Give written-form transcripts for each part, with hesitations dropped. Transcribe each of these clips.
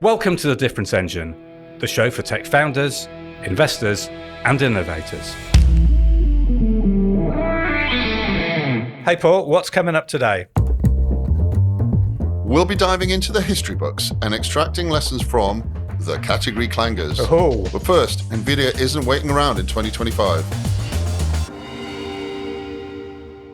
Welcome to The Difference Engine, the show for tech founders, investors, and innovators. Hey Paul, what's coming up today? We'll be diving into the history books and extracting lessons from the category clangers. Oh. But first, NVIDIA isn't waiting around in 2025.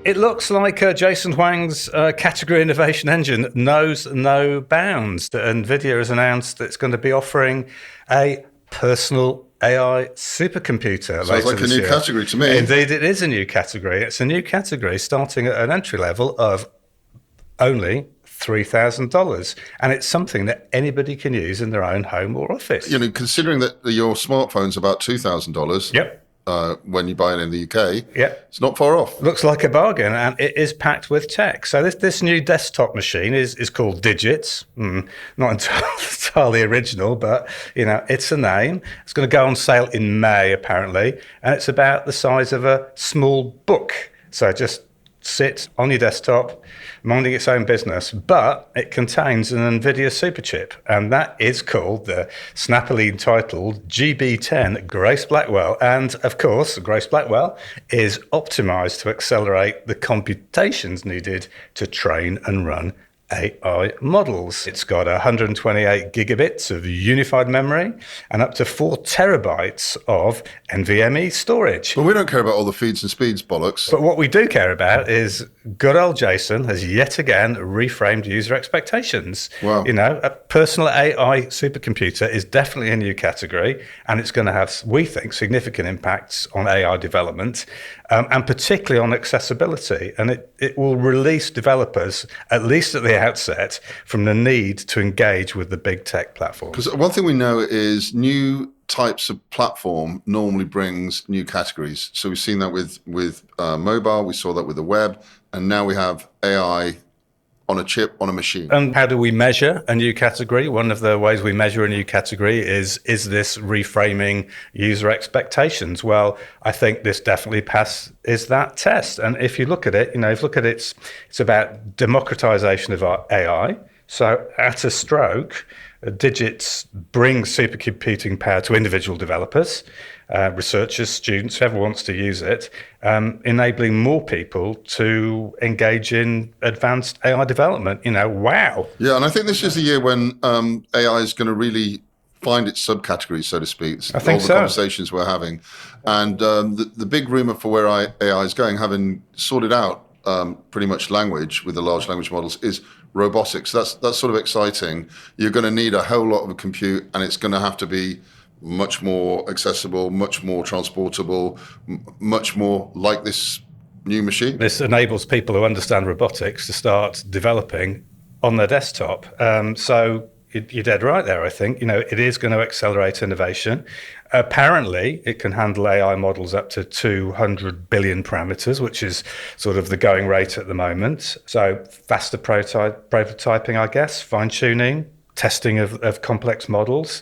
It looks like Jason Huang's category innovation engine knows no bounds. NVIDIA has announced that it's going to be offering a personal AI supercomputer. Sounds like a new category to me. Indeed, it is a new category. It's a new category starting at an entry level of only $3,000. And it's something that anybody can use in their own home or office. You know, considering that your smartphone's about $2,000. Yep. When you buy it in the UK, yep. It's not far off. Looks like a bargain, and it is packed with tech. So this new desktop machine is called Digits. Not entirely original, but it's a name. It's going to go on sale in May, apparently, and it's about the size of a small book. So just sit on your desktop, minding its own business, but it contains an NVIDIA superchip, and that is called the snappily entitled GB10 Grace Blackwell. And of course, Grace Blackwell is optimized to accelerate the computations needed to train and run AI models. It's got 128 gigabits of unified memory and up to 4 terabytes of NVMe storage. Well, we don't care about all the feeds and speeds bollocks. But what we do care about is good old Jason has yet again reframed user expectations. Wow. A personal AI supercomputer is definitely a new category, and it's going to have, we think, significant impacts on AI development, and particularly on accessibility. And it will release developers, at least at the outset, from the need to engage with the big tech platforms. Because one thing we know is new types of platform normally brings new categories. So we've seen that with mobile, we saw that with the web, and now we have AI on a chip, on a machine. And how do we measure a new category? One of the ways we measure a new category is this reframing user expectations? Well, I think this definitely is that test. And if you look at it, it's about democratization of our AI. So at a stroke, Digits brings supercomputing power to individual developers, researchers, students, whoever wants to use it, enabling more people to engage in advanced AI development. Wow. Yeah, and I think this is the year when AI is going to really find its subcategories, so to speak. I think all the conversations we're having. And the big rumor for where AI is going, having sorted out pretty much language with the large language models, is robotics. That's sort of exciting. You're going to need a whole lot of compute, and it's going to have to be much more accessible, much more transportable, much more like this new machine. This enables people who understand robotics to start developing on their desktop. So you're dead right there, I think. It is going to accelerate innovation. Apparently, it can handle AI models up to 200 billion parameters, which is sort of the going rate at the moment. So faster prototyping, I guess, fine-tuning, testing of complex models.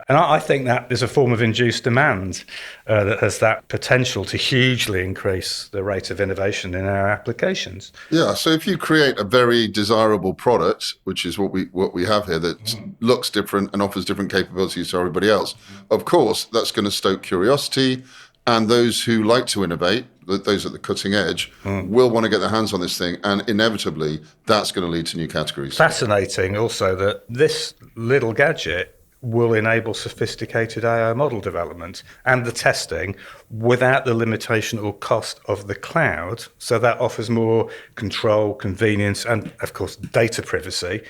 And I think that is a form of induced demand that has that potential to hugely increase the rate of innovation in our applications. Yeah, so if you create a very desirable product, which is what we have here, that looks different and offers different capabilities to everybody else, of course, that's going to stoke curiosity. And those who like to innovate, those at the cutting edge, will want to get their hands on this thing. And inevitably, that's going to lead to new categories. Fascinating also that this little gadget will enable sophisticated AI model development and the testing without the limitation or cost of the cloud. So that offers more control, convenience, and of course, data privacy,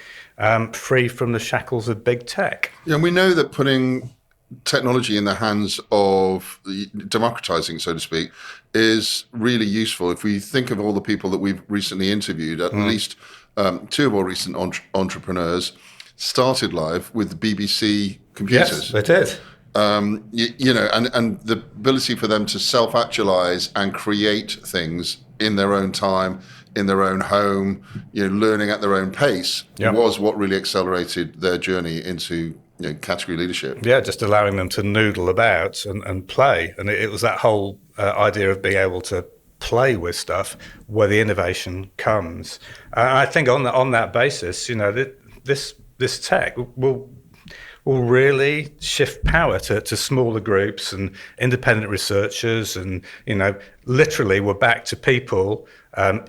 free from the shackles of big tech. Yeah, and we know that putting technology in the hands of democratizing, so to speak, is really useful. If we think of all the people that we've recently interviewed, at least 2 of our recent entrepreneurs started live with the BBC computers. Yes, they did. And the ability for them to self-actualize and create things in their own time, in their own home, learning at their own pace, was what really accelerated their journey into category leadership. Yeah, just allowing them to noodle about and play. And it was that whole idea of being able to play with stuff where the innovation comes. I think on that basis, this tech will will really shift power to smaller groups and independent researchers, and literally we're back to people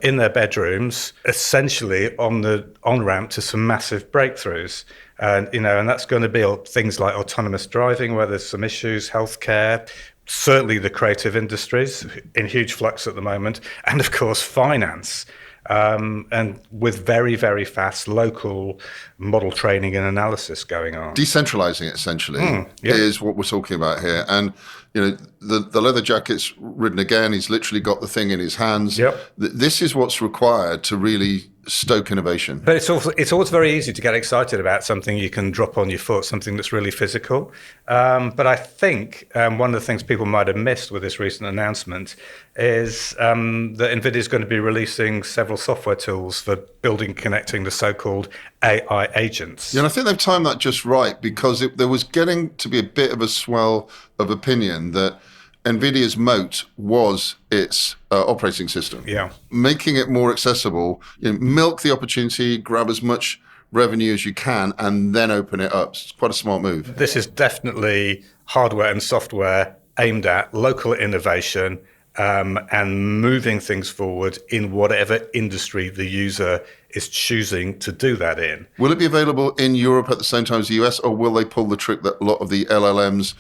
in their bedrooms, essentially on the on-ramp to some massive breakthroughs. And that's going to be things like autonomous driving, where there's some issues, healthcare, certainly the creative industries in huge flux at the moment, and of course finance. And with very, very fast local model training and analysis going on. Decentralizing it, essentially, is what we're talking about here. And, the leather jacket's ridden again. He's literally got the thing in his hands. Yep. This is what's required to really stoke innovation. But it's always very easy to get excited about something you can drop on your foot, something that's really physical. But I think one of the things people might have missed with this recent announcement is that NVIDIA is going to be releasing several software tools for building, connecting the so-called AI agents. Yeah, and I think they've timed that just right, because there was getting to be a bit of a swell of opinion that NVIDIA's moat was its operating system. Yeah. Making it more accessible, milk the opportunity, grab as much revenue as you can, and then open it up. It's quite a smart move. This is definitely hardware and software aimed at local innovation and moving things forward in whatever industry the user is choosing to do that in. Will it be available in Europe at the same time as the US, or will they pull the trick that a lot of the LLMs,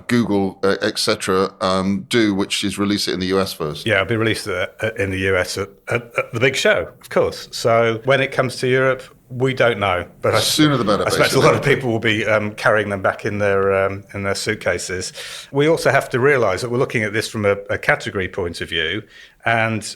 Google, etc., do, which is release it in the US first? Yeah, it'll be released in the US at the big show, of course. So when it comes to Europe, we don't know. But sooner the better. I expect a lot of people will be carrying them back in their suitcases. We also have to realise that we're looking at this from a category point of view, and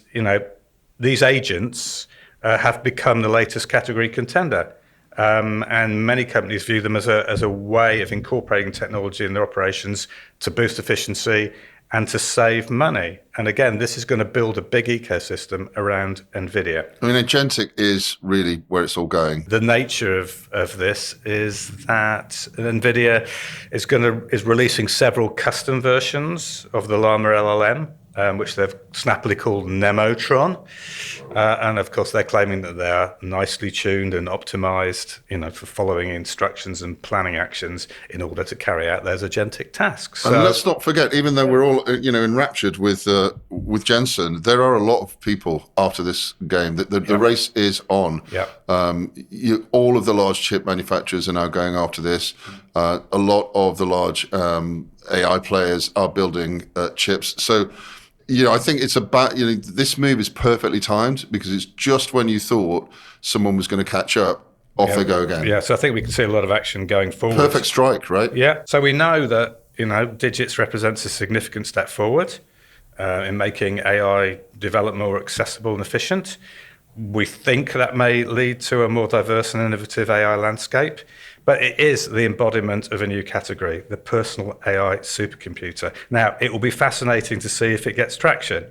these agents have become the latest category contender. And many companies view them as a way of incorporating technology in their operations to boost efficiency and to save money. And again, this is going to build a big ecosystem around NVIDIA. I mean, agentic is really where it's all going. The nature of this is that NVIDIA is releasing several custom versions of the Llama LLM, which they've snappily called Nemotron. And of course, they're claiming that they are nicely tuned and optimized, for following instructions and planning actions in order to carry out those agentic tasks. And let's not forget, even though we're all, enraptured with Jensen, there are a lot of people after this game. The race is on. Yeah. All of the large chip manufacturers are now going after this. A lot of the large AI players are building chips. So, I think it's about, this move is perfectly timed, because it's just when you thought someone was going to catch up, off they go again. Yeah, so I think we can see a lot of action going forward. Perfect strike, right? Yeah. So we know that, digits represents a significant step forward in making AI development more accessible and efficient. We think that may lead to a more diverse and innovative AI landscape. But it is the embodiment of a new category, the personal AI supercomputer. Now, it will be fascinating to see if it gets traction,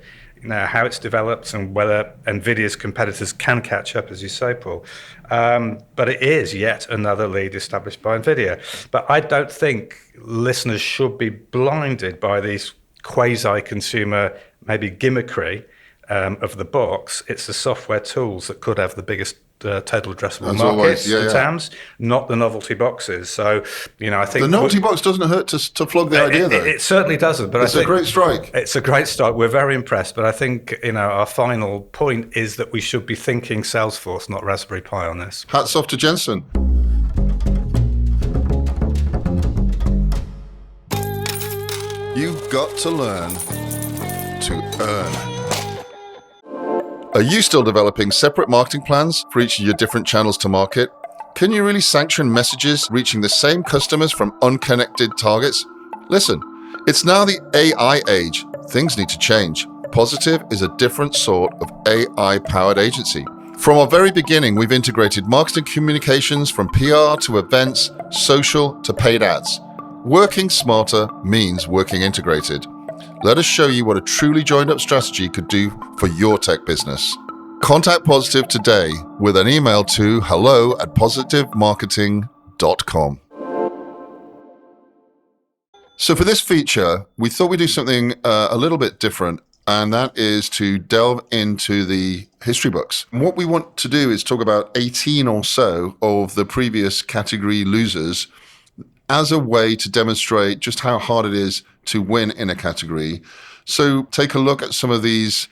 how it's developed and whether NVIDIA's competitors can catch up, as you say, Paul. But it is yet another lead established by NVIDIA. But I don't think listeners should be blinded by these quasi-consumer, maybe gimmickry of the box. It's the software tools that could have the biggest total addressable markets, the TAMs, not the novelty boxes. So, I think the novelty box doesn't hurt to flog the idea, though. It certainly doesn't. But it's a great strike. It's a great strike. We're very impressed. But I think our final point is that we should be thinking Salesforce, not Raspberry Pi, on this. Hats off to Jensen. You've got to learn to earn. Are you still developing separate marketing plans for each of your different channels to market? Can you really sanction messages reaching the same customers from unconnected targets? Listen, it's now the AI age. Things need to change. Positive is a different sort of AI-powered agency. From our very beginning, we've integrated marketing communications from PR to events, social to paid ads. Working smarter means working integrated. Let us show you what a truly joined-up strategy could do for your tech business. Contact Positive today with an email to hello@positivemarketing.com. So for this feature, we thought we'd do something a little bit different, and that is to delve into the history books. And what we want to do is talk about 18 or so of the previous category losers as a way to demonstrate just how hard it is to win in a category. So take a look at some of these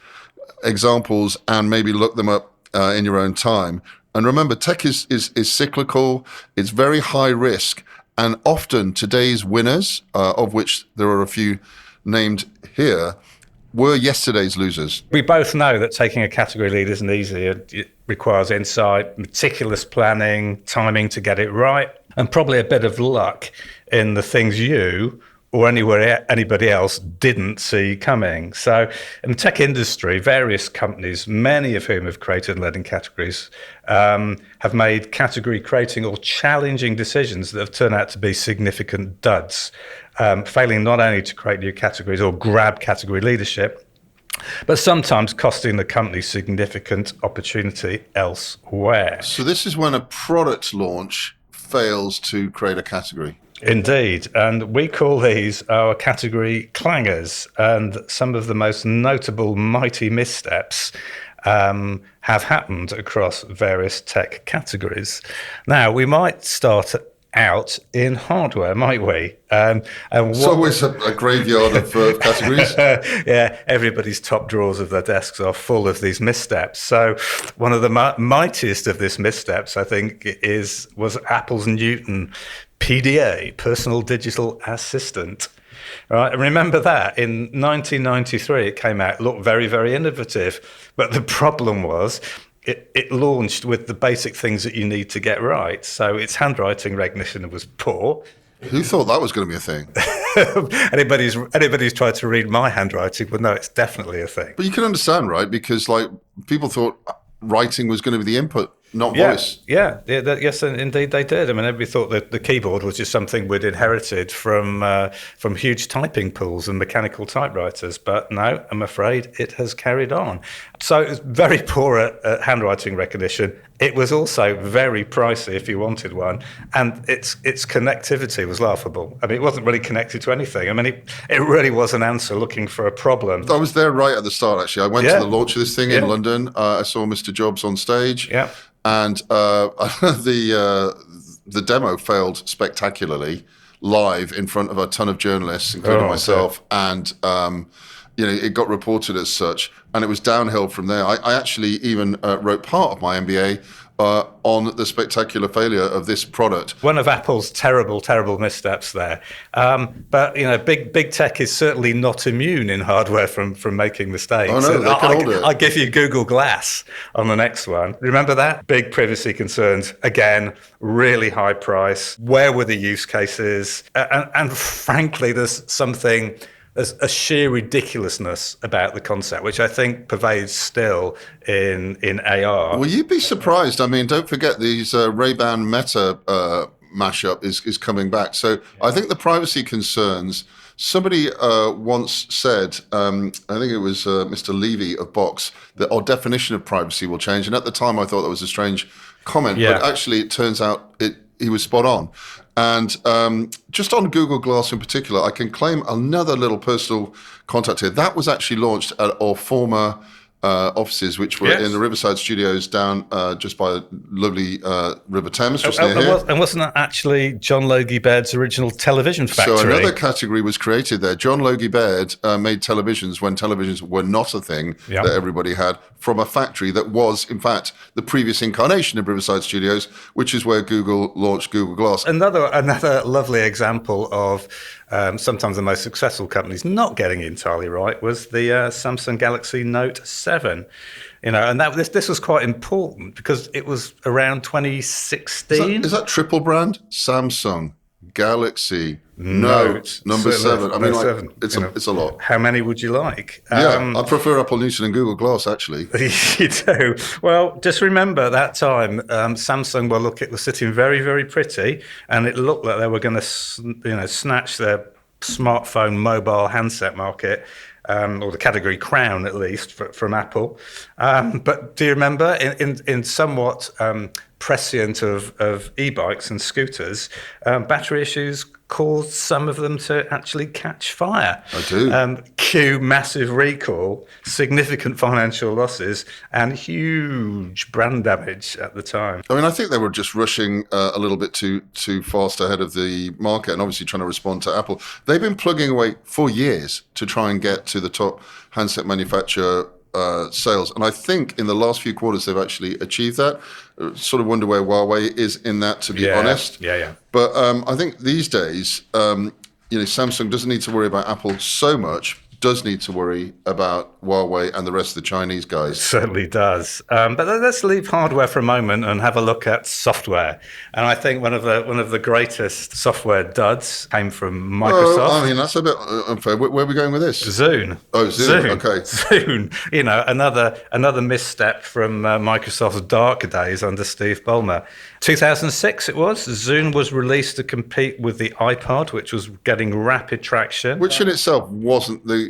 examples and maybe look them up in your own time. And remember, tech is cyclical, it's very high risk, and often today's winners, of which there are a few named here, were yesterday's losers. We both know that taking a category lead isn't easy. It requires insight, meticulous planning, timing to get it right, and probably a bit of luck in the things you or anybody else didn't see coming. So in the tech industry, various companies, many of whom have created and led in categories, have made category creating or challenging decisions that have turned out to be significant duds, failing not only to create new categories or grab category leadership, but sometimes costing the company significant opportunity elsewhere. So this is when a product launch fails to create a category. Indeed, and we call these our category clangers, and some of the most notable mighty missteps have happened across various tech categories. Now, we might start out in hardware, might we? It's always a graveyard of categories. Yeah, everybody's top drawers of their desks are full of these missteps. So one of the mightiest of these missteps, I think, was Apple's Newton PDA, Personal Digital Assistant. Right, and remember that in 1993 it came out, looked very, very innovative, but the problem was it launched with the basic things that you need to get right. So its handwriting recognition was poor. Who thought that was going to be a thing? Anybody's tried to read my handwriting would know it's definitely a thing. But you can understand, right? Because like people thought writing was going to be the input, not voice. Yes, indeed they did. I mean, everybody thought that the keyboard was just something we'd inherited from huge typing pools and mechanical typewriters. But no, I'm afraid it has carried on. So it was very poor at handwriting recognition. It was also very pricey if you wanted one, and its connectivity was laughable. I mean, it wasn't really connected to anything. I mean, it really was an answer looking for a problem. I was there right at the start, actually. I went to the launch of this thing in London. I saw Mr. Jobs on stage, and the demo failed spectacularly live in front of a ton of journalists, including myself, and it got reported as such, and it was downhill from there. I actually even wrote part of my MBA on the spectacular failure of this product. One of Apple's terrible, terrible missteps there. But big tech is certainly not immune in hardware from making mistakes. Oh no, they can all do it. I'll give you Google Glass on the next one. Remember that? Big privacy concerns. Again, really high price. Where were the use cases? And frankly, there's a sheer ridiculousness about the concept, which I think pervades still in AR. Well, you'd be surprised. I mean, don't forget these Ray-Ban Meta mashup is coming back. So I think the privacy concerns, somebody once said, I think it was Mr. Levy of Box, that our definition of privacy will change. And at the time, I thought that was a strange comment, but actually it turns out he was spot on. And just on Google Glass in particular, I can claim another little personal contact here. That was actually launched at our former offices, which were in the Riverside Studios down just by the lovely River Thames, just near here. And wasn't that actually John Logie Baird's original television factory? So another category was created there. John Logie Baird made televisions when televisions were not a thing that everybody had, from a factory that was, in fact, the previous incarnation of Riverside Studios, which is where Google launched Google Glass. Another lovely example of sometimes the most successful companies not getting it entirely right was the Samsung Galaxy Note 7. And this was quite important because it was around 2016. Is that triple brand? Samsung Galaxy Note number 7. I mean, seven. It's a lot. How many would you like? I prefer Apple Newton and Google Glass, actually. You do. Well, just remember that time Samsung were sitting very, very pretty, and it looked like they were going to snatch their smartphone mobile handset market. Or the category crown, at least, from Apple. But do you remember, in somewhat prescient of e-bikes and scooters, battery issues caused some of them to actually catch fire. I do. Cue massive recall, significant financial losses, and huge brand damage at the time. I mean, I think they were just rushing a little bit too fast ahead of the market, and obviously trying to respond to Apple. They've been plugging away for years to try and get to the top handset manufacturer sales, and I think in the last few quarters they've actually achieved that. Sort of wonder where Huawei is in that, to be honest. Yeah. But I think these days, Samsung doesn't need to worry about Apple so much. Does need to worry about Huawei and the rest of the Chinese guys. Certainly does. But let's leave hardware for a moment and have a look at software. And I think one of the greatest software duds came from Microsoft. Well, I mean, that's a bit unfair. Where are we going with this? Zune. Oh, Zune. Okay. Zune. Another misstep from Microsoft's dark days under Steve Ballmer. 2006 it was. Zune was released to compete with the iPod, which was getting rapid traction. Which in itself wasn't the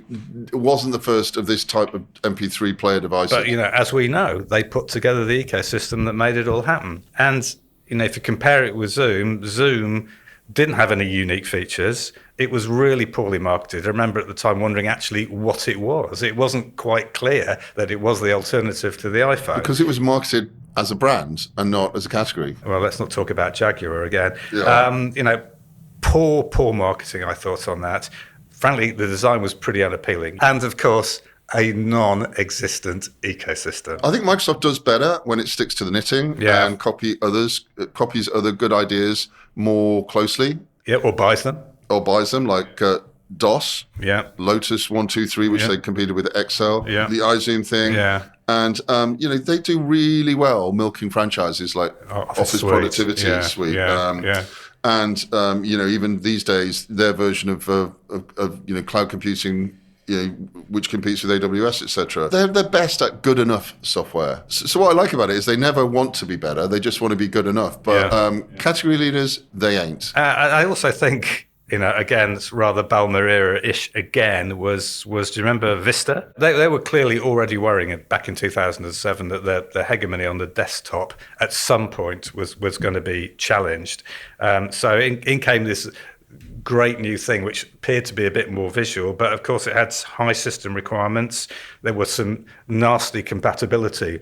first of this type of MP3 player device. But, as we know, they put together the ecosystem that made it all happen. And, if you compare it with Zoom didn't have any unique features. It was really poorly marketed. I remember at the time wondering actually what it was. It wasn't quite clear that it was the alternative to the iPhone. Because it was marketed as a brand and not as a category. Well, let's not talk about Jaguar again. Yeah. Poor marketing, I thought, on that. Frankly, the design was pretty unappealing. And, of course, a non-existent ecosystem. I think Microsoft does better when it sticks to the knitting and copies other good ideas more closely. Yeah, or buys them. Like DOS, Lotus 1-2-3, which they competed with Excel, the iZoom thing. Yeah. And, they do really well milking franchises like Office Productivity Suite. And, even these days, their version of cloud computing, which competes with AWS, etc. They're best at good enough software. So what I like about it is they never want to be better. They just want to be good enough. But category leaders, they ain't. I also think, again, it's rather Ballmer era-ish again, was do you remember Vista? They were clearly already worrying back in 2007 that their hegemony on the desktop at some point was going to be challenged. So in came this great new thing, which appeared to be a bit more visual, but of course it had high system requirements. There were some nasty compatibility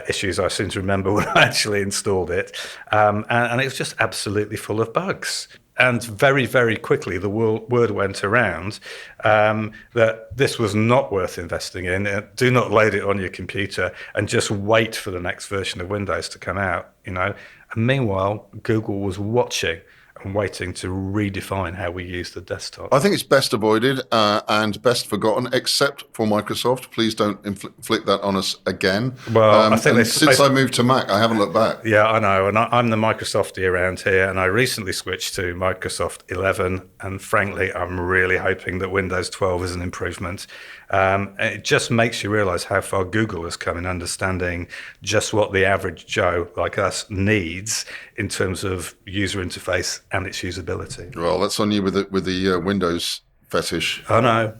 issues, I seem to remember, when I actually installed it. And it was just absolutely full of bugs. And very, very quickly, the word went around that this was not worth investing in. Do not load it on your computer and just wait for the next version of Windows to come out. And meanwhile, Google was watching and waiting to redefine how we use the desktop. I think it's best avoided and best forgotten, except for Microsoft. Please don't inflict that on us again. Well, I think since I moved to Mac, I haven't looked back. Yeah, I know. And I'm the Microsoftie around here, and I recently switched to Microsoft 11. And frankly, I'm really hoping that Windows 12 is an improvement. It just makes you realize how far Google has come in understanding just what the average Joe like us needs in terms of user interface and its usability. Well, that's on you with the Windows fetish. I know.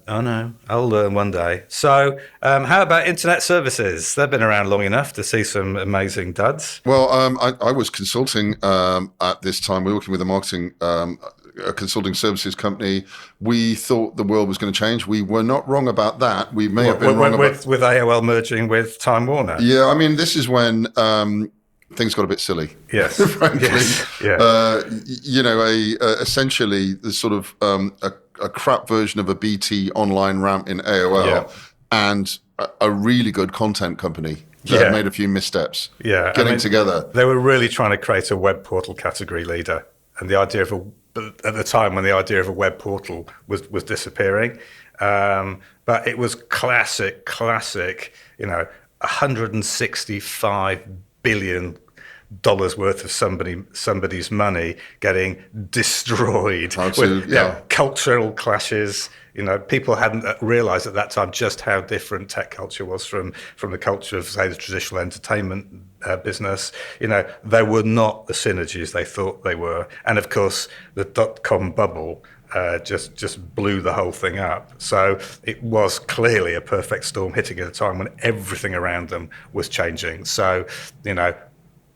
I'll learn one day. So how about internet services? They've been around long enough to see some amazing duds. Well, I was consulting at this time. We were working with a consulting services company. We thought the world was going to change. We were not wrong about that. We may have been wrong with AOL merging with Time Warner. Yeah, I mean, this is when things got a bit silly. Yes, frankly. Yes. Yeah. Essentially, the sort of a crap version of a BT online ramp in AOL, and a really good content company that made a few missteps. Yeah, getting together. They were really trying to create a web portal category leader, and the idea of at the time when the idea of a web portal was disappearing, but it was classic, $165 billion worth of somebody's money getting destroyed with cultural clashes. People hadn't realized at that time just how different tech culture was from the culture of, say, the traditional entertainment business. They were not the synergies they thought they were. And of course, the dot-com bubble just blew the whole thing up. So it was clearly a perfect storm hitting at a time when everything around them was changing. So,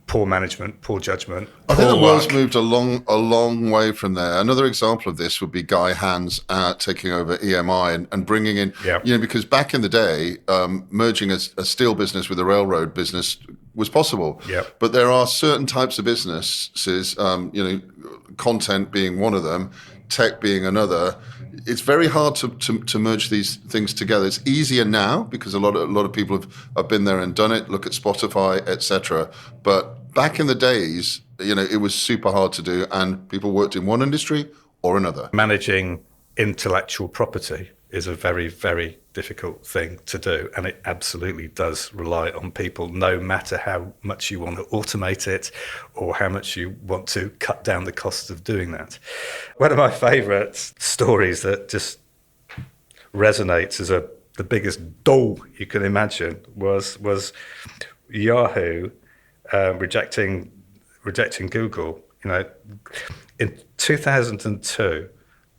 poor management, poor judgment. I think the poor world's luck. moved a long way from there. Another example of this would be Guy Hans taking over EMI and bringing in, Yeah. because back in the day, merging a steel business with a railroad business was possible. Yeah. But there are certain types of businesses, content being one of them, tech being another. It's very hard to merge these things together. It's easier now because a lot of people have been there and done it. Look at Spotify, etc. But back in the days, it was super hard to do, and people worked in one industry or another. Managing intellectual property is a very, very difficult thing to do, and it absolutely does rely on people, no matter how much you want to automate it or how much you want to cut down the costs of doing that. One of my favourite stories that just resonates as the biggest doll you can imagine was Yahoo rejecting Google. In 2002.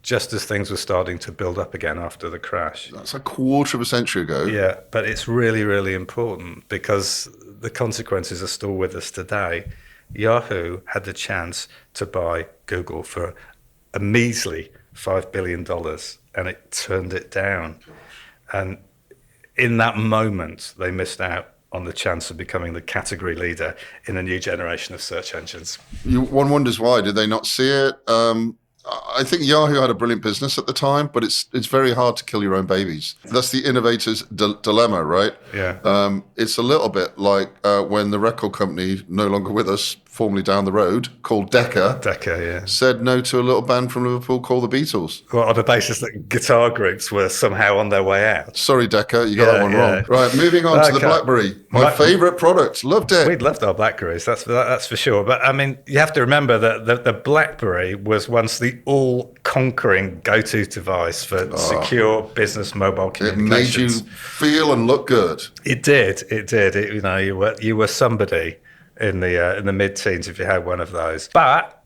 Just as things were starting to build up again after the crash. That's a quarter of a century ago. Yeah, but it's really, really important because the consequences are still with us today. Yahoo had the chance to buy Google for a measly $5 billion, and it turned it down. And in that moment, they missed out on the chance of becoming the category leader in a new generation of search engines. One wonders why. Did they not see it? I think Yahoo had a brilliant business at the time, but it's very hard to kill your own babies. That's the innovator's dilemma, right? Yeah. It's a little bit like when the record company, no longer with us, formerly down the road, called Decca, Yeah. said no to a little band from Liverpool called the Beatles. Well, on the basis that guitar groups were somehow on their way out. Sorry, Decca, you got that one wrong. Right, moving on to the Okay. BlackBerry. My favourite product. Loved it. We'd loved our Blackberries, that's for sure. But I mean, you have to remember that the BlackBerry was once the all-conquering go-to device for secure business mobile It communications. made you feel and look good. It did. You were somebody in the mid-teens if you had one of those. But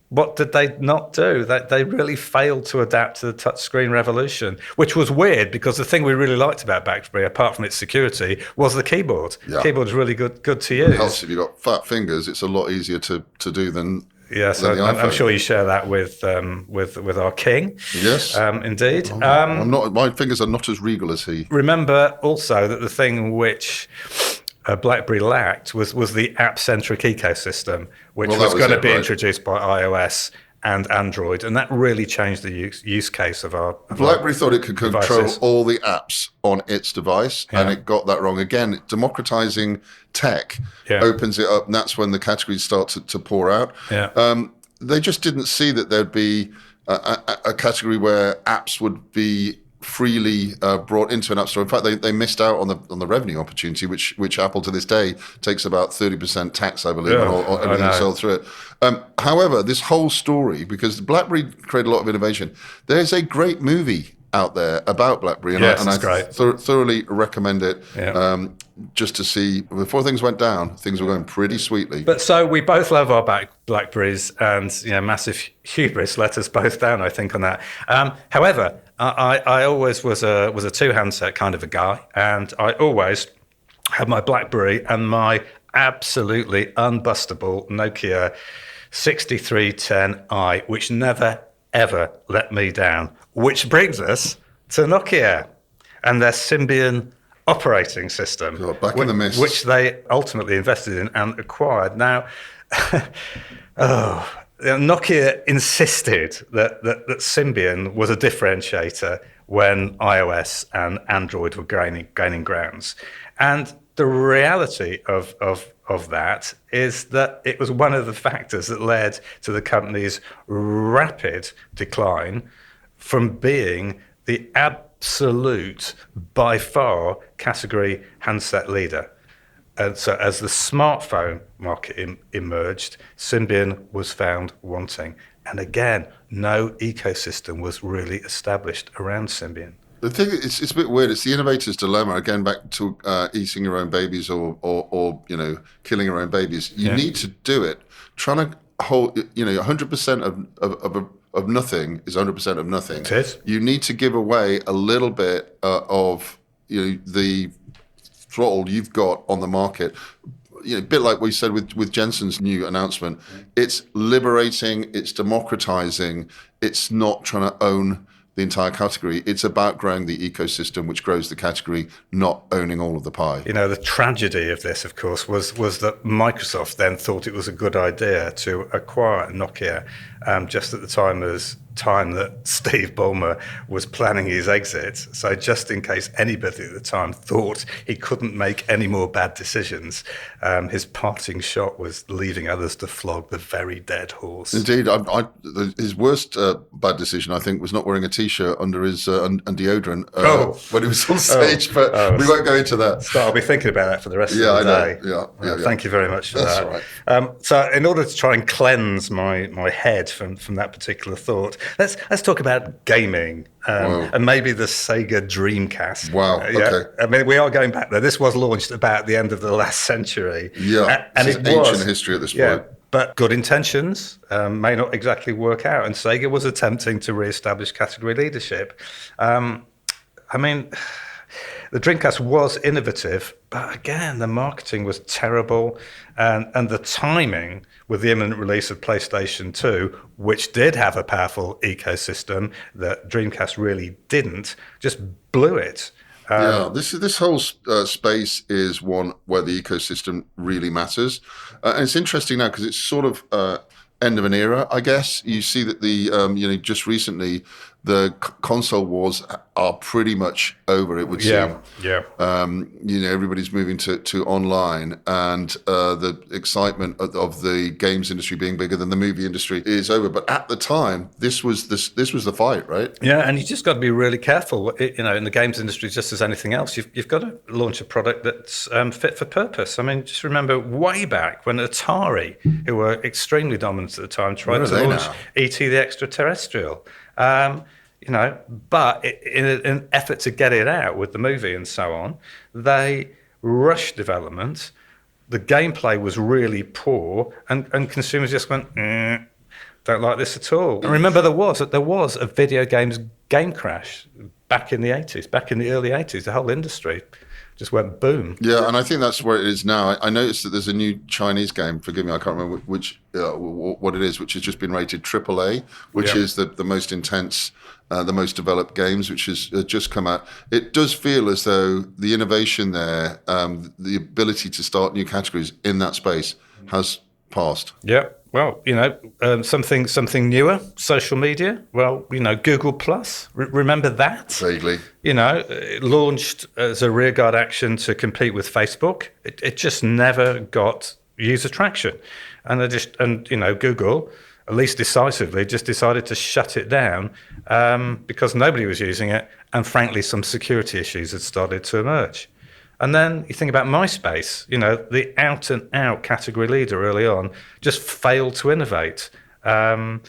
what did they not do? They really failed to adapt to the touchscreen revolution, which was weird because the thing we really liked about BlackBerry, apart from its security, was the keyboard. Yeah. The keyboard was really good to It use. helps if you've got fat fingers. It's a lot easier to do than Yes, than the I'm iPhone. sure you share that with our king. Yes. Indeed. I'm not. My fingers are not as regal as he. Remember also that the thing which BlackBerry lacked was the app-centric ecosystem, which Well, was that was going to it, be right? introduced by iOS and Android, and that really changed the use case of our BlackBerry thought it could control devices. all the apps on its device, and Yeah. it got that wrong. Again, democratizing tech Yeah. opens it up, and that's when the categories start to pour out. Yeah. They just didn't see that there'd be a category where apps would be freely brought into an app store. In fact, they missed out on the revenue opportunity, which Apple to this day takes about 30% tax, I believe, Yeah, on everything I know. sold through it. However, this whole story, because BlackBerry created a lot of innovation, there's a great movie out there about BlackBerry, and Yes, I it's great. thoroughly recommend it. Yeah. Just to see before things went down, things were going pretty sweetly. But so we both love our Blackberries, and massive hubris let us both down, I think, on that. However, I always was a two handset kind of a guy, and I always had my BlackBerry and my absolutely unbustable Nokia 6310i, which never ever let me down. Which brings us to Nokia and their Symbian operating system, God, back in the mist. which they ultimately invested in and acquired. Now, Nokia insisted that Symbian was a differentiator when iOS and Android were gaining grounds. And the reality of that is that it was one of the factors that led to the company's rapid decline from being the absolute, by far, category handset leader. And so as the smartphone market emerged, Symbian was found wanting. And again, no ecosystem was really established around Symbian. The thing is, it's a bit weird. It's the innovator's dilemma. Again, back to eating your own babies or killing your own babies. You need to do it. Trying to hold 100% of nothing is 100% of nothing. It is. You need to give away a little bit of the throttle you've got on the market. a bit like we said with Jensen's new announcement, it's liberating, it's democratizing, it's not trying to own the entire category. It's about growing the ecosystem, which grows the category, not owning all of the pie. You know, the tragedy of this, of course, was that Microsoft then thought it was a good idea to acquire Nokia just at the time that Steve Ballmer was planning his exit. So just in case anybody at the time thought he couldn't make any more bad decisions, his parting shot was leaving others to flog the very dead horse. Indeed, his worst bad decision, I think, was not wearing a T-shirt under his and deodorant when he was on stage. But we won't go into that. So I'll be thinking about that for the rest of the day. Yeah. Thank you very much for That's that. all right. So in order to try and cleanse my head from that particular thought, let's talk about gaming and maybe the Sega Dreamcast. Wow. Okay. I mean, we are going back there. This was launched about the end of the last century. Yeah, and it's ancient history at this point. But good intentions may not exactly work out. And Sega was attempting to re-establish category leadership. I mean, the Dreamcast was innovative, but again, the marketing was terrible. And the timing with the imminent release of PlayStation 2, which did have a powerful ecosystem that Dreamcast really didn't, just blew it. This whole space is one where the ecosystem really matters. And it's interesting now because it's sort of end of an era, I guess. You see that just recently, the console wars are pretty much over, it would seem. Yeah. Everybody's moving to online, and the excitement of the games industry being bigger than the movie industry is over. But at the time, this was the fight, right? Yeah, and you just got to be really careful. In the games industry, just as anything else, you've got to launch a product that's fit for purpose. I mean, just remember way back when Atari, who were extremely dominant at the time, tried to launch E.T. the Extraterrestrial. But in an effort to get it out with the movie and so on, they rushed development. The gameplay was really poor, and consumers just went, don't like this at all. And remember, there was a video games game crash back in the 80s, back in the early 80s. The whole industry just went boom. Yeah, and I think that's where it is now. I noticed that there's a new Chinese game, forgive me, I can't remember what it is, which has just been rated AAA, which is the most intense, the most developed games, which has just come out. It does feel as though the innovation there, the ability to start new categories in that space has passed. Yeah. Well, something newer, social media. Well, Google Plus. Remember that? Vaguely. It launched as a rearguard action to compete with Facebook. It just never got user traction, and Google, at least decisively, just decided to shut it down because nobody was using it, and frankly, some security issues had started to emerge. And then you think about MySpace, the out-and-out category leader early on just failed to innovate. That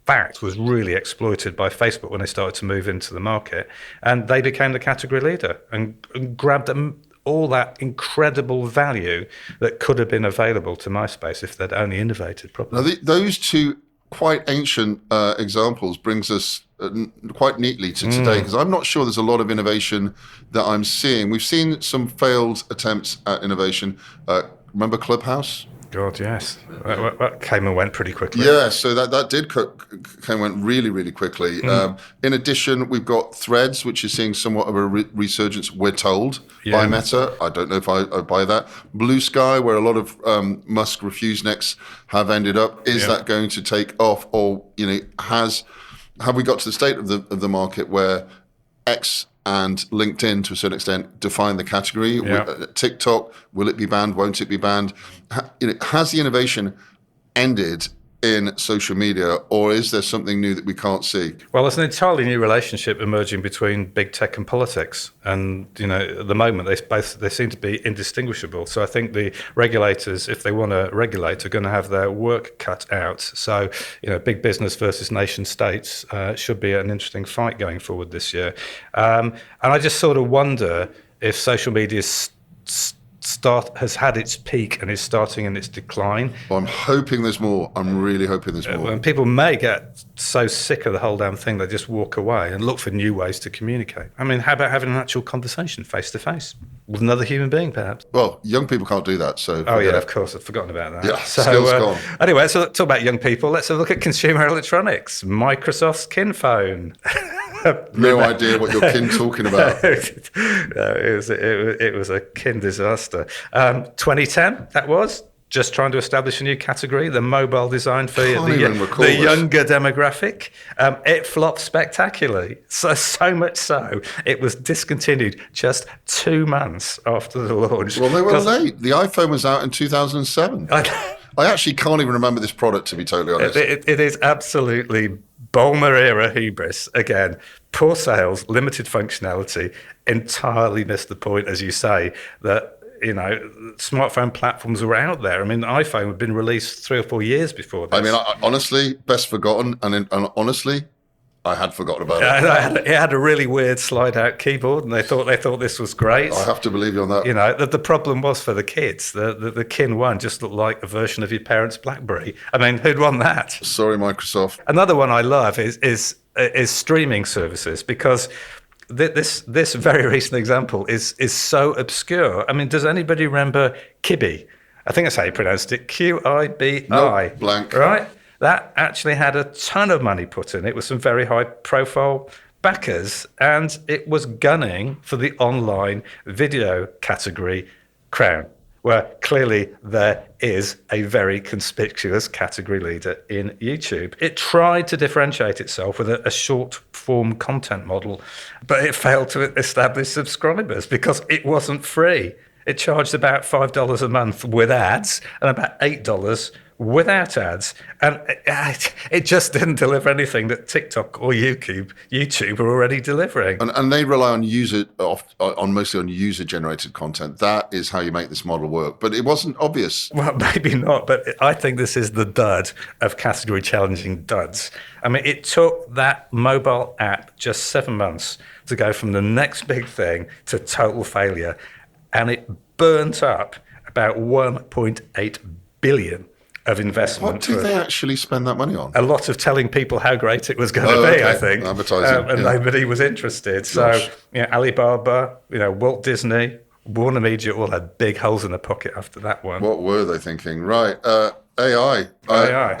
fact was really exploited by Facebook when they started to move into the market. And they became the category leader and grabbed them all that incredible value that could have been available to MySpace if they'd only innovated properly. Now, those two quite ancient examples brings us quite neatly to today, because I'm not sure there's a lot of innovation that I'm seeing. We've seen some failed attempts at innovation. Remember Clubhouse? God, yes. That came and went pretty quickly. Yeah, so that did came and went really, really quickly. In addition, we've got Threads, which is seeing somewhat of a resurgence, we're told, by Meta. I don't know if I buy that. Blue Sky, where a lot of Musk refuse-necks have ended up. Is that going to take off? Or, have we got to the state of the market where X and LinkedIn, to a certain extent, define the category? TikTok, will it be banned? Won't it be banned? Has the innovation ended in social media, or is there something new that we can't see? Well, there's an entirely new relationship emerging between big tech and politics, and at the moment they seem to be indistinguishable. So I think the regulators, if they want to regulate, are going to have their work cut out. So big business versus nation states should be an interesting fight going forward this year. And I just sort of wonder if social media has had its peak and is starting in its decline. Well, I'm hoping there's more. I'm really hoping there's more. And people may get so sick of the whole damn thing they just walk away and look for new ways to communicate. I mean, how about having an actual conversation face to face? with another human being, perhaps. Well, young people can't do that, so Oh, yeah, forget of it. course. I've forgotten about that. Yeah, So, skills gone. anyway, so let's talk about young people. Let's have a look at consumer electronics. Microsoft's Kinphone. No idea what you're kin talking about. No, it was a kin disaster. 2010, that was. Just trying to establish a new category, the mobile design for the younger demographic. It flopped spectacularly, so much so, it was discontinued just 2 months after the launch. Well, they were late. The iPhone was out in 2007. I actually can't even remember this product, to be totally honest. It is absolutely Ballmer era hubris. Again, poor sales, limited functionality, entirely missed the point, as you say, that smartphone platforms were out there. I mean, the iPhone had been released 3 or 4 years before this. I mean, honestly, best forgotten, and honestly, I had forgotten about it. It had a really weird slide-out keyboard, and they thought this was great. I have to believe you on that. The problem was for the kids. The Kin 1 just looked like a version of your parents' BlackBerry. I mean, who'd want that? Sorry, Microsoft. Another one I love is streaming services, because this very recent example is so obscure. I mean, does anybody remember Quibi? I think that's how you pronounced it, Qibi. No, blank. Right? That actually had a ton of money put in. It was some very high-profile backers, and it was gunning for the online video category crown, where clearly there is a very conspicuous category leader in YouTube. It tried to differentiate itself with a short-form content model, but it failed to establish subscribers because it wasn't free. It charged about $5 a month with ads and about $8 without ads, and it just didn't deliver anything that TikTok or YouTube are already delivering. And they rely on mostly on user-generated content. That is how you make this model work. But it wasn't obvious. Well, maybe not, but I think this is the dud of category-challenging duds. I mean, it took that mobile app just 7 months to go from the next big thing to total failure, and it burnt up about 1.8 billion of investment. What did they actually spend that money on? A lot of telling people how great it was going to be, okay. I think. Advertising. And nobody was interested. Gosh. So, Alibaba, Walt Disney, Warner Media all had big holes in the pocket after that one. What were they thinking? Right. AI.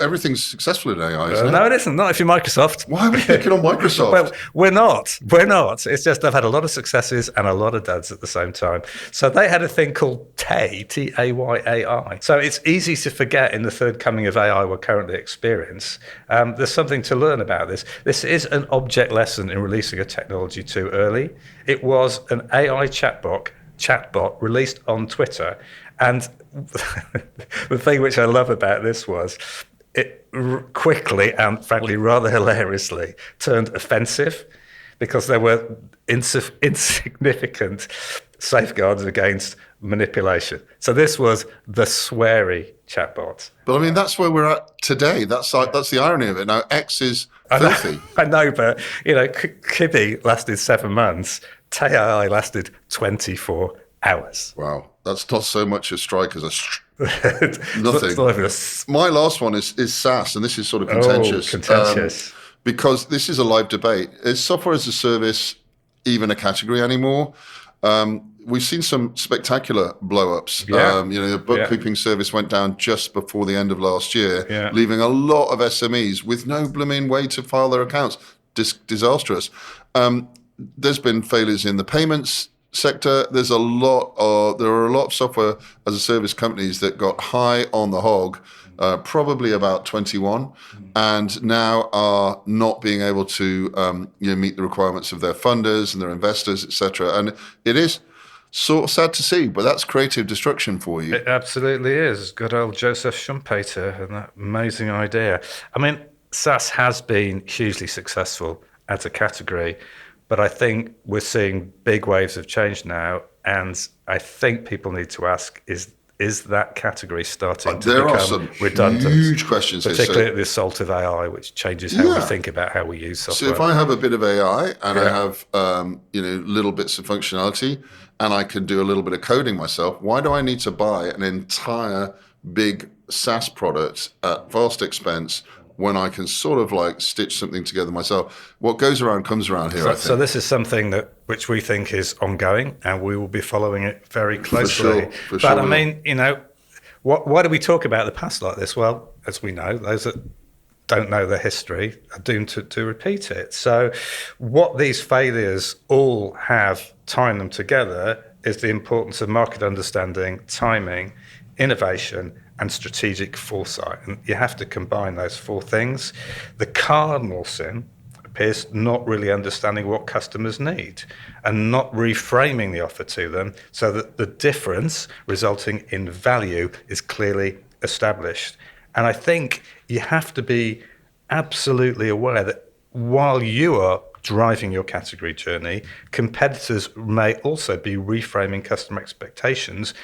Everything's successful in AI, isn't it? No, it isn't. Not if you're Microsoft. Why are we picking on Microsoft? Well, we're not. We're not. It's just they've had a lot of successes and a lot of duds at the same time. So they had a thing called TAY, T-A-Y-A-I. So it's easy to forget in the third coming of AI we're currently experiencing. There's something to learn about this. This is an object lesson in releasing a technology too early. It was an AI chatbot released on Twitter, and the thing which I love about this was it quickly and frankly rather hilariously turned offensive, because there were insignificant safeguards against manipulation. So this was the sweary chatbot. But I mean, that's where we're at today. That's the irony of it. Now, X is filthy. I know, but Quibi lasted 7 months. TAI lasted 24 hours. Wow, that's not so much a strike as nothing. My last one is SaaS, and this is sort of contentious. Contentious. Because this is a live debate. Is software as a service even a category anymore? We've seen some spectacular blow-ups. Yeah. The bookkeeping service went down just before the end of last year, leaving a lot of SMEs with no blooming way to file their accounts. Disastrous. There's been failures in the payments sector. There are a lot of software as a service companies that got high on the hog, probably about 21, and now are not being able to meet the requirements of their funders and their investors, etc. And it is sort of sad to see, but that's creative destruction for you. It absolutely is. Good old Joseph Schumpeter and that amazing idea. I mean, SaaS has been hugely successful as a category, but I think we're seeing big waves of change now, and I think people need to ask, is that category starting to become some redundant? Huge questions particularly at the assault of AI, which changes how we think about how we use software. So if I have a bit of AI and I have little bits of functionality, and I can do a little bit of coding myself, why do I need to buy an entire big SaaS product at vast expense when I can sort of like stitch something together myself. What goes around comes around here, I think. So this is something which we think is ongoing, and we will be following it very closely. For sure. But I mean, why do we talk about the past like this? Well, as we know, those that don't know the history are doomed to repeat it. So what these failures all have tying them together is the importance of market understanding, timing, innovation, and strategic foresight. And you have to combine those four things. The cardinal sin appears not really understanding what customers need and not reframing the offer to them so that the difference resulting in value is clearly established. And I think you have to be absolutely aware that while you are driving your category journey, competitors may also be reframing customer expectations,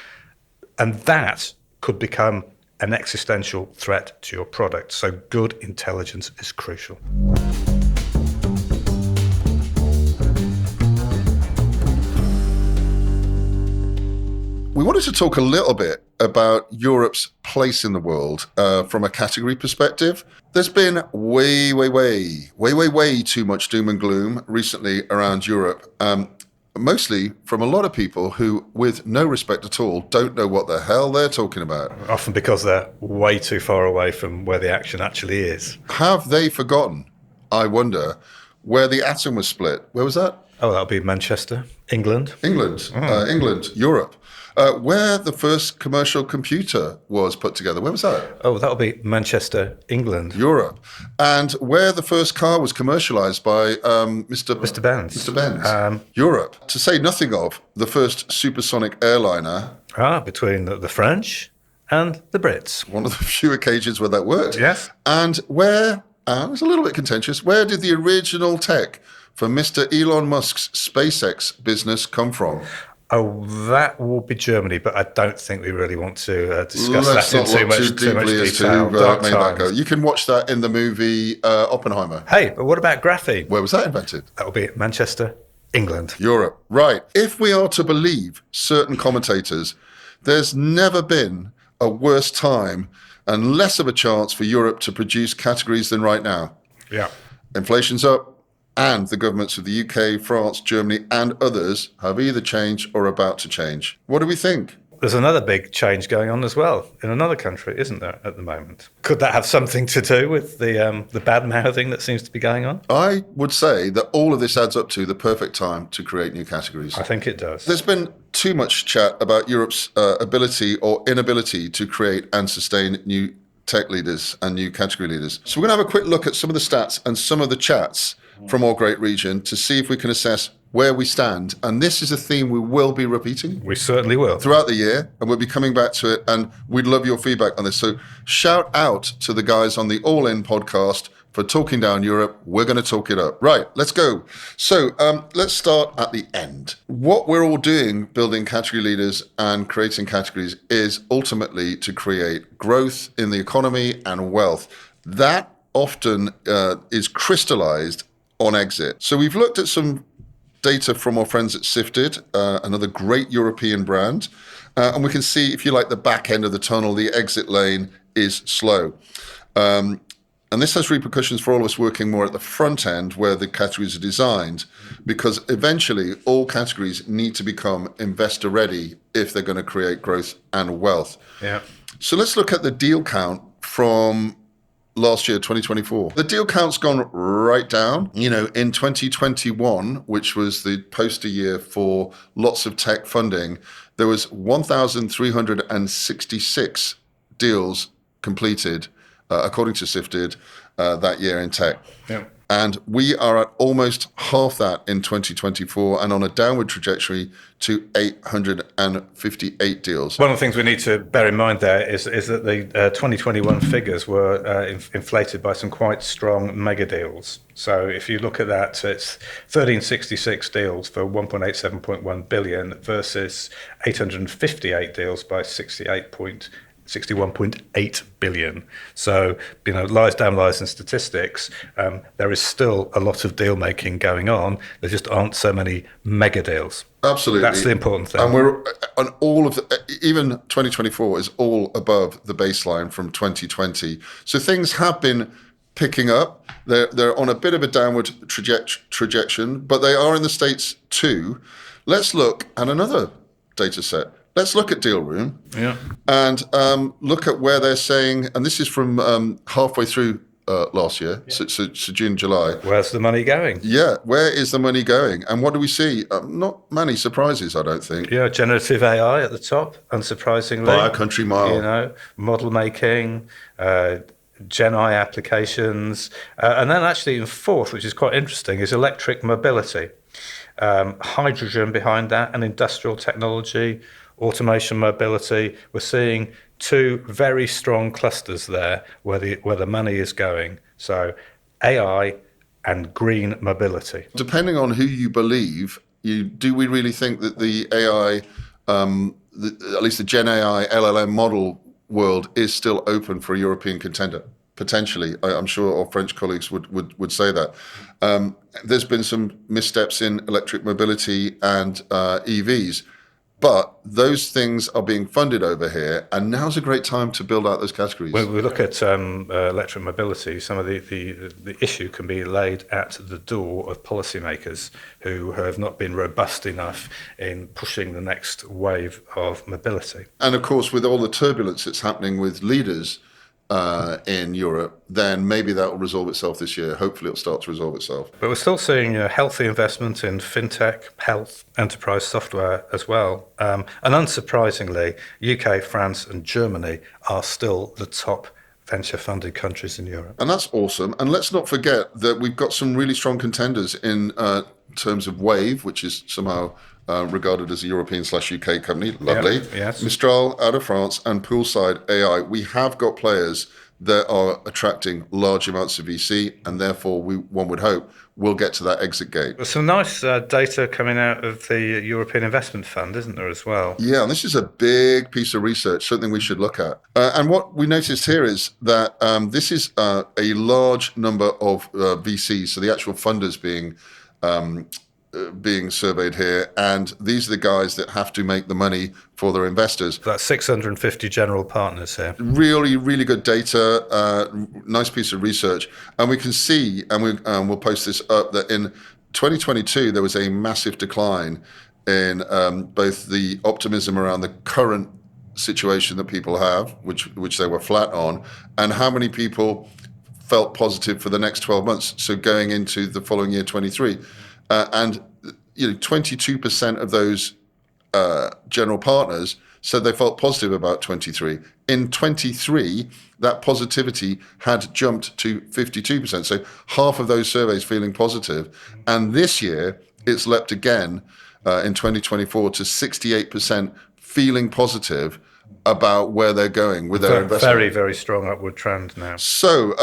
and that could become an existential threat to your product. So good intelligence is crucial. We wanted to talk a little bit about Europe's place in the world from a category perspective. There's been way too much doom and gloom recently around Europe, mostly from a lot of people who, with no respect at all, don't know what the hell they're talking about. Often because they're way too far away from where the action actually is. Have they forgotten, I wonder, where the atom was split? Where was that? Oh, that'll be Manchester, England. England, Europe. Where the first commercial computer was put together. Where was that? Oh, that'll be Manchester, England. Europe. And where the first car was commercialized by Mr. Benz. Mr. Benz. Europe. To say nothing of the first supersonic airliner. Between the French and the Brits. One of the few occasions where that worked. Yes. And where, it's a little bit contentious, where did the original tech for Mr. Elon Musk's SpaceX business come from? Oh, that will be Germany, but I don't think we really want to discuss that in too much detail. That go. You can watch that in the movie Oppenheimer. Hey, but what about graphene? Where was that invented? That will be Manchester, England. Europe. Right. If we are to believe certain commentators, there's never been a worse time and less of a chance for Europe to produce categories than right now. Yeah. Inflation's up. And the governments of the UK, France, Germany, and others have either changed or are about to change. What do we think? There's another big change going on as well in another country, isn't there, at the moment? Could that have something to do with the bad-mouthing that seems to be going on? I would say that all of this adds up to the perfect time to create new categories. I think it does. There's been too much chat about Europe's ability or inability to create and sustain new tech leaders and new category leaders. So we're going to have a quick look at some of the stats and some of the chats from our great region to see if we can assess where we stand. And this is a theme we will be repeating. We certainly will. Throughout the year, and we'll be coming back to it, and we'd love your feedback on this. So shout out to the guys on the All In podcast for talking down Europe. We're going to talk it up. Right, let's go. So let's start at the end. What we're all doing, building category leaders and creating categories, is ultimately to create growth in the economy and wealth. That often is crystallized on exit. So we've looked at some data from our friends at Sifted, another great European brand. And we can see, if you like, the back end of the tunnel, the exit lane is slow. And this has repercussions for all of us working more at the front end where the categories are designed, because eventually all categories need to become investor ready if they're going to create growth and wealth. Yeah. So let's look at the deal count from last year, 2024. The deal count's gone right down. You know, in 2021, which was the poster year for lots of tech funding, there was 1,366 deals completed, according to Sifted, that year in tech. Yeah. And we are at almost half that in 2024 and on a downward trajectory to 858 deals. One of the things we need to bear in mind there is that the 2021 figures were inflated by some quite strong mega deals. So if you look at that, it's 1366 deals for 1.87.1 billion versus 858 deals by 61.8 billion. So, you know, lies down lies and statistics. There is still a lot of deal making going on. There just aren't so many mega deals. Absolutely. That's the important thing. And we're on all of even 2024 is all above the baseline from 2020. So things have been picking up. They're on a bit of a downward trajectory, but they are in the States too. Let's look at another data set. Let's look at Deal Room and look at where they're saying, and this is from halfway through last year, so June, July. Where's the money going? Yeah, where is the money going? And what do we see? Not many surprises, I don't think. Yeah, generative AI at the top, unsurprisingly. By a country mile. You know, model making, Gen AI applications. And then actually in fourth, which is quite interesting, is electric mobility. Hydrogen behind that, and industrial technology, automation, mobility. We're seeing two very strong clusters there where the money is going. So AI and green mobility. Depending on who you believe, do we really think that the AI, at least the Gen AI LLM model world, is still open for a European contender? Potentially, I'm sure our French colleagues would say that. There's been some missteps in electric mobility and EVs. But those things are being funded over here, and now's a great time to build out those categories. When we look at electric mobility, some of the issue can be laid at the door of policymakers who have not been robust enough in pushing the next wave of mobility. And of course, with all the turbulence that's happening with leaders in Europe, then maybe that will resolve itself this year. Hopefully it'll start to resolve itself. But we're still seeing healthy investment in fintech, health, enterprise software as well. And unsurprisingly, UK, France and Germany are still the top venture-funded countries in Europe. And that's awesome. And let's not forget that we've got some really strong contenders in terms of Wave, which is somehow regarded as a European/UK company. Lovely. Yep, yes. Mistral out of France and Poolside AI. We have got players that are attracting large amounts of VC, and therefore one would hope we'll get to that exit gate. There's some nice data coming out of the European Investment Fund, isn't there, as well? Yeah, and this is a big piece of research, something we should look at. And what we noticed here is that this is a large number of VCs, so the actual funders being surveyed here, and these are the guys that have to make the money for their investors. That's 650 general partners here. Really, really good data, nice piece of research. And we can see, and we'll post this up, that in 2022, there was a massive decline in both the optimism around the current situation that people have, which they were flat on, and how many people felt positive for the next 12 months, so going into the following year, 23. And 22% of those general partners said they felt positive about 23. In 23, that positivity had jumped to 52%. So half of those surveys feeling positive. And this year, it's leapt again in 2024 to 68% feeling positive about where they're going with their investment. Very, very strong upward trend now. So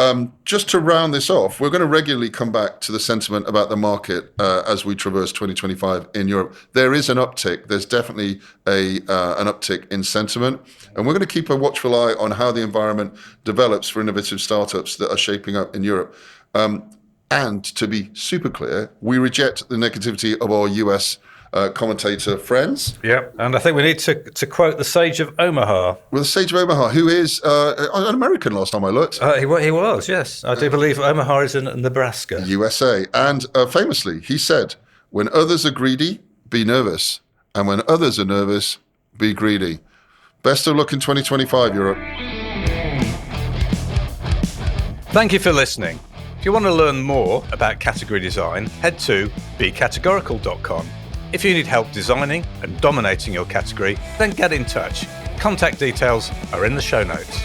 just to round this off, we're going to regularly come back to the sentiment about the market as we traverse 2025 in Europe. There is an uptick. There's definitely an uptick in sentiment. And we're going to keep a watchful eye on how the environment develops for innovative startups that are shaping up in Europe. And to be super clear, we reject the negativity of our US commentator friends. Yeah, and I think we need to quote the Sage of Omaha. Well, the Sage of Omaha, who is an American last time I looked. He was, yes. I do believe Omaha is in Nebraska. USA. And famously, he said, when others are greedy, be nervous. And when others are nervous, be greedy. Best of luck in 2025, Europe. Thank you for listening. If you want to learn more about category design, head to becategorical.com. If you need help designing and dominating your category, then get in touch. Contact details are in the show notes.